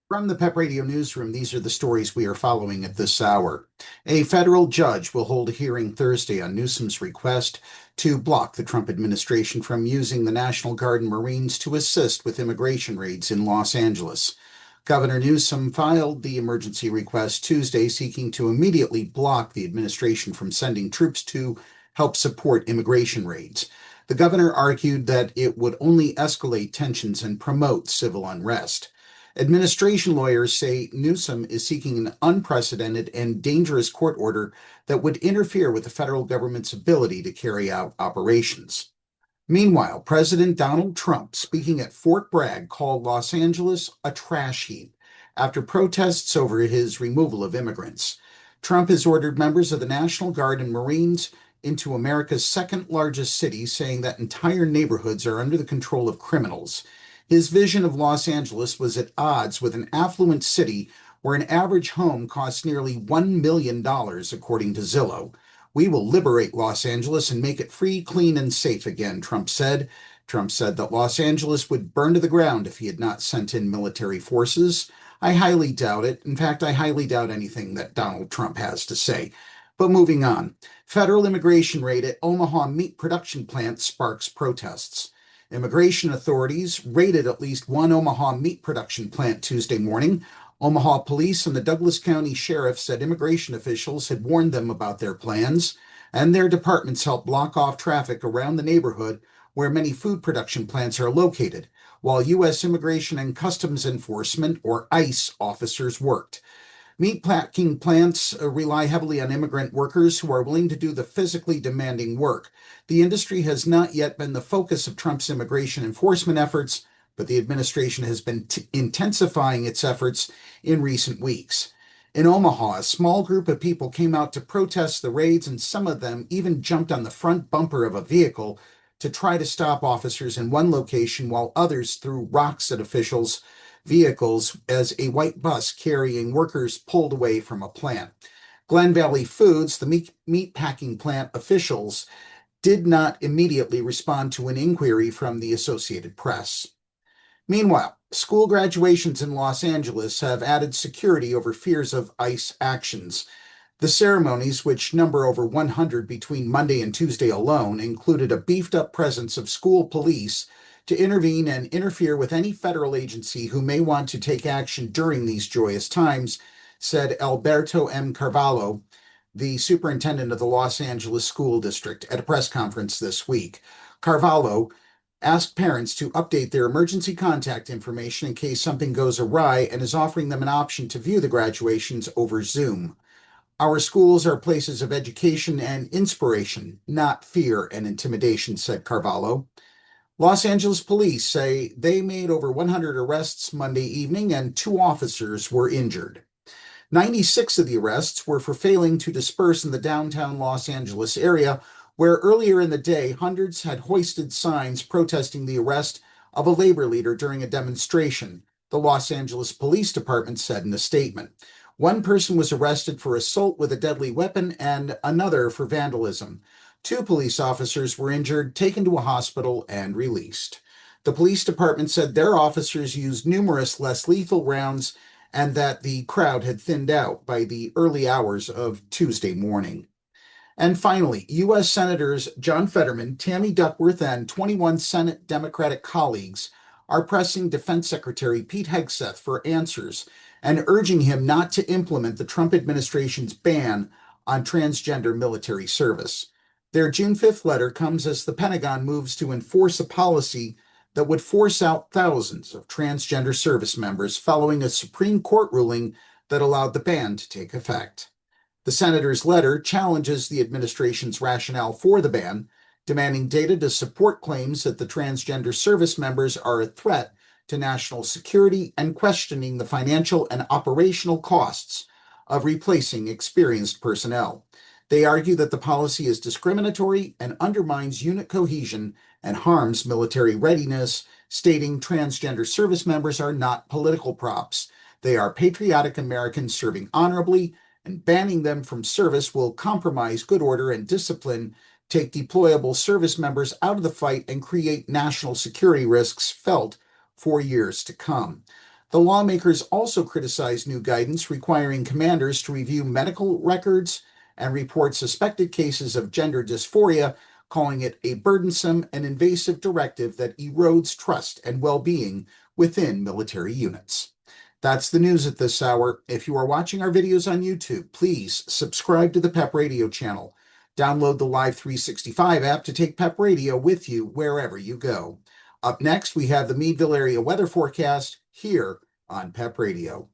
From the PEP Radio Newsroom, these are the stories we are following at this hour. A federal judge will hold a hearing Thursday on Newsom's request to block the Trump administration from using the National Guard and Marines to assist with immigration raids in Los Angeles. Governor Newsom filed the emergency request Tuesday, seeking to immediately block the administration from sending troops to help support immigration raids. The governor argued that it would only escalate tensions and promote civil unrest. Administration lawyers say Newsom is seeking an unprecedented and dangerous court order that would interfere with the federal government's ability to carry out operations. Meanwhile, President Donald Trump, speaking at Fort Bragg, called Los Angeles a trash heap after protests over his removal of immigrants. Trump has ordered members of the National Guard and Marines into America's second largest city, saying that entire neighborhoods are under the control of criminals. His vision of Los Angeles was at odds with an affluent city where an average home costs nearly $1 million, according to Zillow. "We will liberate Los Angeles and make it free, clean, and safe again," Trump said. Trump said that Los Angeles would burn to the ground if he had not sent in military forces. I highly doubt it. In fact, I highly doubt anything that Donald Trump has to say. But moving on, federal immigration raid at Omaha meat production plant sparks protests. Immigration authorities raided at least one Omaha meat production plant Tuesday morning. Omaha police and the Douglas County Sheriff said immigration officials had warned them about their plans, and their departments helped block off traffic around the neighborhood where many food production plants are located, while U.S. Immigration and Customs Enforcement, or ICE, officers worked. Meatpacking plants rely heavily on immigrant workers who are willing to do the physically demanding work. The industry has not yet been the focus of Trump's immigration enforcement efforts, but the administration has been intensifying its efforts in recent weeks. In Omaha, a small group of people came out to protest the raids, and some of them even jumped on the front bumper of a vehicle to try to stop officers in one location, while others threw rocks at officials' vehicles as a white bus carrying workers pulled away from a plant. Glen Valley Foods, the meat packing plant officials, did not immediately respond to an inquiry from the Associated Press. Meanwhile, school graduations in Los Angeles have added security over fears of ICE actions. The ceremonies, which number over 100 between Monday and Tuesday alone, included a beefed-up presence of school police to intervene and interfere with any federal agency who may want to take action during these joyous times, said Alberto M. Carvalho, the superintendent of the Los Angeles School District, at a press conference this week. Carvalho asked parents to update their emergency contact information in case something goes awry, and is offering them an option to view the graduations over Zoom. "Our schools are places of education and inspiration, not fear and intimidation," said Carvalho. Los Angeles police say they made over 100 arrests Monday evening, and 2 officers were injured. 96 of the arrests were for failing to disperse in the downtown Los Angeles area, where earlier in the day, hundreds had hoisted signs protesting the arrest of a labor leader during a demonstration, the Los Angeles Police Department said in a statement. One person was arrested for assault with a deadly weapon and another for vandalism. 2 police officers were injured, taken to a hospital, and released. The police department said their officers used numerous less lethal rounds and that the crowd had thinned out by the early hours of Tuesday morning. And finally, U.S. Senators John Fetterman, Tammy Duckworth, and 21 Senate Democratic colleagues are pressing Defense Secretary Pete Hegseth for answers and urging him not to implement the Trump administration's ban on transgender military service. Their June 5th letter comes as the Pentagon moves to enforce a policy that would force out thousands of transgender service members following a Supreme Court ruling that allowed the ban to take effect. The senator's letter challenges the administration's rationale for the ban, demanding data to support claims that the transgender service members are a threat to national security and questioning the financial and operational costs of replacing experienced personnel. They argue that the policy is discriminatory and undermines unit cohesion and harms military readiness, stating transgender service members are not political props. They are patriotic Americans serving honorably, and banning them from service will compromise good order and discipline, take deployable service members out of the fight, and create national security risks felt for years to come. The lawmakers also criticized new guidance requiring commanders to review medical records and report suspected cases of gender dysphoria, calling it a burdensome and invasive directive that erodes trust and well-being within military units. That's the news at this hour. If you are watching our videos on YouTube, please subscribe to the PEP Radio channel. Download the Live 365 app to take PEP Radio with you wherever you go. Up next, we have the Meadville area weather forecast here on PEP Radio.